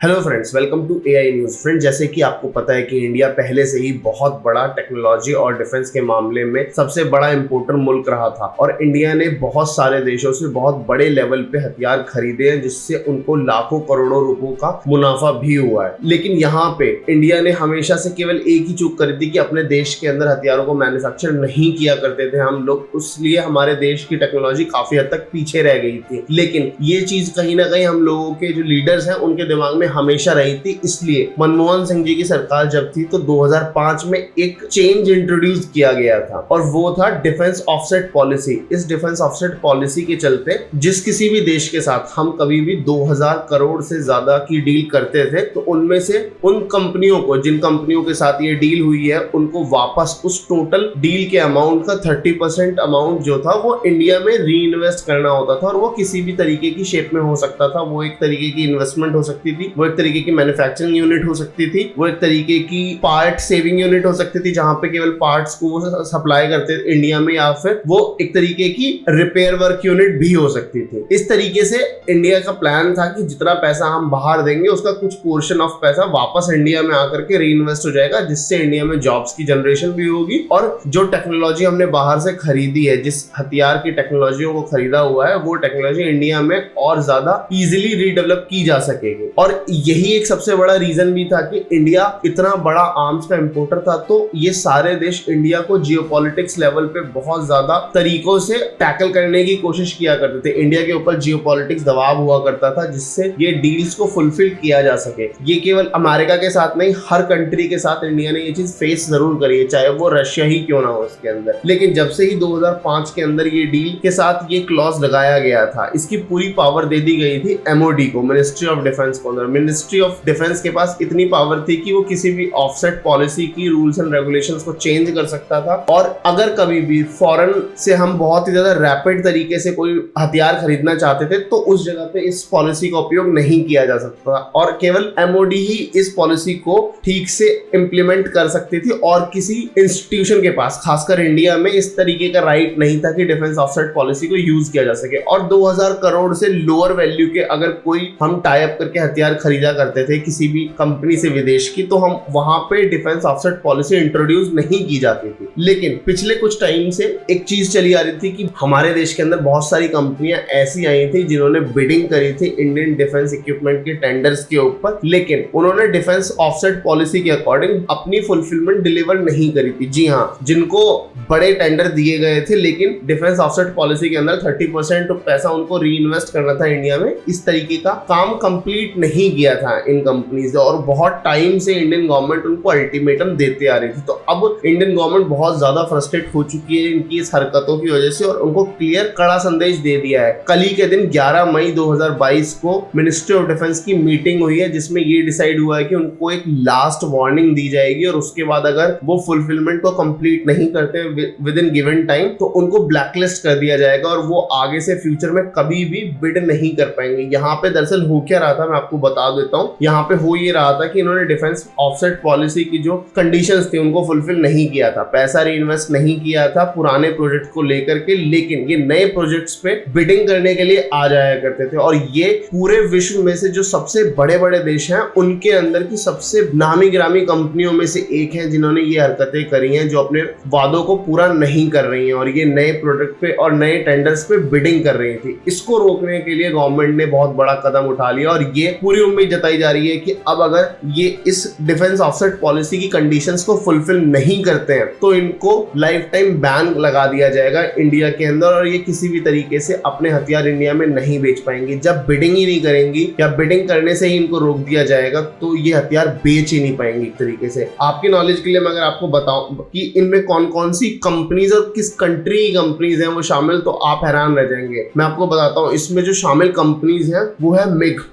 Hello friends, welcome to AI news. Friend, जैसे कि आपको पता है कि इंडिया पहले से ही बहुत बड़ा टेक्नोलॉजी और डिफेंस के मामले में सबसे बड़ा इंपोर्टर मुल्क रहा था और इंडिया ने बहुत सारे देशों से बहुत बड़े लेवल पे हथियार खरीदे हैं, जिससे उनको लाखों करोड़ों रुपयों का मुनाफा भी हुआ है। लेकिन यहाँ पे इंडिया ने हमेशा से केवल एक ही चूक करी थी कि अपने देश के अंदर हथियारों को मैन्युफैक्चर नहीं किया करते थे हम लोग, इसलिए हमारे देश की टेक्नोलॉजी काफी हद तक पीछे रह गई थी। लेकिन ये चीज कहीं ना कहीं हम लोगों के जो लीडर्स हैं उनके दिमाग में हमेशा रही थी। इसलिए मनमोहन सिंह जी की सरकार जब थी तो 2005 में एक चेंज इंट्रोड्यूस किया गया था और वो था डिफेंस ऑफसेट पॉलिसी। इस डिफेंस ऑफसेट पॉलिसी के चलते जिस किसी भी देश के साथ हम कभी भी 2000 करोड़ से ज्यादा की डील करते थे तो उनमें से उन कंपनियों को, जिन कंपनियों के साथ ये डील हुई है, उनको वापस उस टोटल डील के अमाउंट का 30% अमाउंट जो था वो इंडिया में री इन्वेस्ट करना होता था। और वो किसी भी तरीके की शेप में हो सकता था। वो एक तरीके की इन्वेस्टमेंट हो सकती थी, वो एक तरीके की मैन्युफैक्चरिंग यूनिट हो सकती थी, वो एक तरीके की पार्ट सेविंग यूनिट हो सकती थी जहां पे केवल पार्ट्स को सप्लाई करते थे इंडिया में, या फिर वो एक तरीके की रिपेयर वर्क यूनिट भी हो सकती थी। इस तरीके से इंडिया का प्लान था कि जितना पैसा हम बाहर देंगे उसका कुछ पोर्शन ऑफ पैसा वापस इंडिया में आकर के री इन्वेस्ट हो जाएगा, जिससे इंडिया में जॉब्स की जनरेशन भी होगी और जो टेक्नोलॉजी हमने बाहर से खरीदी है, जिस हथियार की टेक्नोलॉजियों को खरीदा हुआ है, वो टेक्नोलॉजी इंडिया में और ज्यादा इजीली रीडेवलप की जा सकेगी। और यही एक सबसे बड़ा रीजन भी था कि इंडिया इतना बड़ा आर्म्स का इंपोर्टर था, तो ये सारे देश इंडिया को जियोपॉलिटिक्स लेवल पे बहुत ज्यादा तरीकों से टैकल करने की कोशिश किया करते थे। इंडिया के ऊपर जियोपॉलिटिक्स दबाव हुआ करता था जिससे ये डील्स को फुलफिल किया जा सके। ये केवल अमेरिका के साथ नहीं, हर कंट्री के साथ इंडिया ने ये चीज फेस जरूर करी है, चाहे वो रशिया ही क्यों ना हो इसके अंदर। लेकिन जब से ही 2005 के अंदर ये डील के साथ ये क्लॉज लगाया गया था, इसकी पूरी पावर दे दी गई थी एमओडी को, मिनिस्ट्री ऑफ डिफेंस को। मिनिस्ट्री ऑफ डिफेंस के पास इतनी पावर थी कि वो किसी भी ऑफसेट पॉलिसी की रूल्स एंड रेगुलेशंस को चेंज कर सकता था। और अगर कभी भी फॉरेन से हम बहुत ही ज्यादा रैपिड तरीके से कोई हथियार खरीदना चाहते थे तो उस जगह पे इस पॉलिसी का उपयोग नहीं किया जा सकता और केवल एमओडी ही इस पॉलिसी को ठीक से इंप्लीमेंट कर सकती थी। और किसी इंस्टीट्यूशन के पास, खासकर इंडिया में, इस तरीके का राइट नहीं था कि डिफेंस ऑफसेट पॉलिसी को यूज किया जा सके। और 2000 करोड़ से लोअर वैल्यू के अगर कोई हम टाई अप करके हथियार खरीदा करते थे किसी भी कंपनी से विदेश की, तो हम वहां पे डिफेंस ऑफसेट पॉलिसी इंट्रोड्यूस नहीं की जाती थी। लेकिन पिछले कुछ टाइम से एक चीज चली आ रही थी कि हमारे देश के अंदर बहुत सारी कंपनियां ऐसी आई थी जिन्होंने बिडिंग करी थी इंडियन डिफेंस इक्विपमेंट के टेंडर्स के ऊपर, लेकिन उन्होंने डिफेंस ऑफसेट पॉलिसी के अकॉर्डिंग अपनी फुलफिलमेंट डिलीवर नहीं करी थी। जी हाँ, जिनको बड़े टेंडर दिए गए थे लेकिन डिफेंस ऑफसेट पॉलिसी के अंदर 30% पैसा उनको री इन्वेस्ट करना था इंडिया में, इस तरीके का काम कंप्लीट नहीं किया था इन कंपनीज ने। और बहुत टाइम से इंडियन गवर्नमेंट उनको अल्टीमेटम देते आ रही थी। तो अब इंडियन गवर्नमेंट बहुत ज्यादा फ्रस्ट्रेट हो चुकी है इनकी इस हरकतों की वजह से और उनको क्लियर कड़ा संदेश दे दिया है। कल ही के दिन 11 मई 2022 को मिनिस्ट्री ऑफ डिफेंस की मीटिंग हुई है जिसमें ये डिसाइड हुआ है कि उनको एक लास्ट वार्निंग दी जाएगी और उसके बाद अगर वो फुलफिलमेंट को कंप्लीट नहीं करते विद इन गिवन टाइम तो उनको ब्लैकलिस्ट कर दिया जाएगा और वो आगे से फ्यूचर में कभी भी बिड नहीं कर पाएंगे। यहाँ पे दरअसल हो क्या रहा था, मैं आपको बता देता हूँ। यहाँ पे हो ये रहा था कि इन्होंने डिफेंस ऑफसेट पॉलिसी की जो कंडीशंस थी उनको फुलफिल नहीं किया था, पैसा री इन्वेस्ट नहीं किया था पुराने प्रोजेक्ट को लेकर के, लेकिन ये नए प्रोजेक्ट्स पे बिडिंग करने के लिए आ जाया करते थे। और ये पूरे विश्व में से जो सबसे बड़े बड़े देश हैं उनके अंदर की सबसे नामी गिरामी कंपनियों में से एक है जिन्होंने ये हरकतें करी हैं, जो अपने वादों को पूरा नहीं कर रही हैं और ये नए प्रोडक्ट पे और नए टेंडर्स पे बिडिंग कर रही थी। इसको रोकने के लिए गवर्नमेंट ने बहुत बड़ा कदम उठा लिया और ये पूरी उम्मीद जताई जा रही है कि अब अगर ये इस डिफेंस ऑफसेट पॉलिसी की कंडीशंस को फुलफिल नहीं करते हैं तो इनको लाइफ टाइम बैन लगा दिया जाएगा इंडिया के अंदर और ये किसी भी तरीके से अपने हथियार इंडिया में नहीं बेच पाएंगे। जब बिडिंग ही नहीं करेंगी या बिडिंग करने से ही इनको रोक दिया जाएगा तो ये हथियार बेच ही नहीं पाएंगे एक तरीके से। आपके नॉलेज के लिए मैं अगर आपको बताऊं कि इनमें कौन कौन सी कंपनीज और किस कंट्री की कंपनीज हैं वो शामिल, तो आप हैरान रह जाएंगे। मैं आपको बताता हूँ, इसमें जो शामिल कंपनीज हैं वो है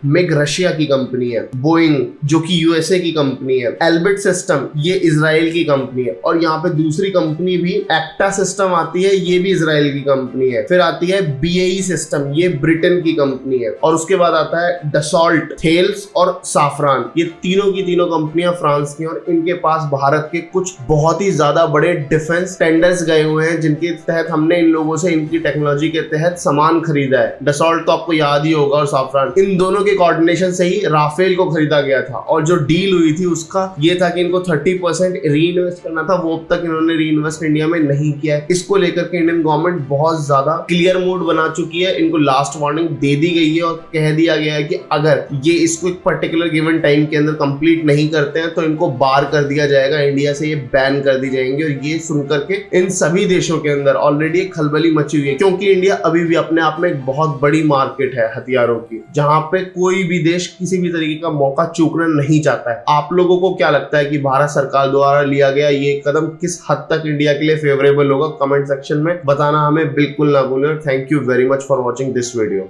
मिग रशिया की कंपनी है, बोइंग जो कि यूएसए की कंपनी है, एल्बिट सिस्टम ये इजराइल की कंपनी है, और यहाँ पे दूसरी कंपनी भी एक्टा सिस्टम आती है, ये भी इजराइल की कंपनी है। फिर आती है बीएई सिस्टम, ये ब्रिटेन की कंपनी है, और उसके बाद आता है डसॉल्ट, थेल्स और साफरान, ये तीनों की तीनों कंपनियां फ्रांस की, और इनके पास भारत के कुछ बहुत ही ज्यादा बड़े डिफेंस टेंडर्स गए हुए हैं जिनके तहत हमने इन लोगों से इनकी टेक्नोलॉजी के तहत सामान खरीदा है। डसॉल्ट तो आपको याद ही होगा और साफरान, इन दोनों के कोऑर्डिनेशन से ही ही राफेल को खरीदा गया था और जो डील हुई थी उसका ये था कि इनको 30% री इन्वेस्ट करना था, वो अब तक इन्होंने री इन्वेस्ट इंडिया में नहीं किया है। इसको लेकर के इंडियन गवर्नमेंट बहुत ज्यादा क्लियर मूड बना चुकी है, इनको लास्ट वार्निंग दे दी गई है और कह दिया गया है कि अगर ये इसको एक पर्टिकुलर गिवन टाइम के अंदर कंप्लीट नहीं करते हैं तो इनको बाहर कर दिया जाएगा, इंडिया से ये बैन कर दी जाएंगे। और ये सुनकर के इन सभी देशों के अंदर ऑलरेडी एक खलबली मची हुई है, क्योंकि इंडिया अभी भी अपने आप में एक बहुत बड़ी मार्केट है हथियारों की, जहां पे कोई भी देश किसी भी तरीके का मौका चूकना नहीं चाहता है। आप लोगों को क्या लगता है कि भारत सरकार द्वारा लिया गया ये कदम किस हद तक इंडिया के लिए फेवरेबल होगा? कमेंट सेक्शन में बताना हमें बिल्कुल ना भूलें। Thank you very much for watching this video.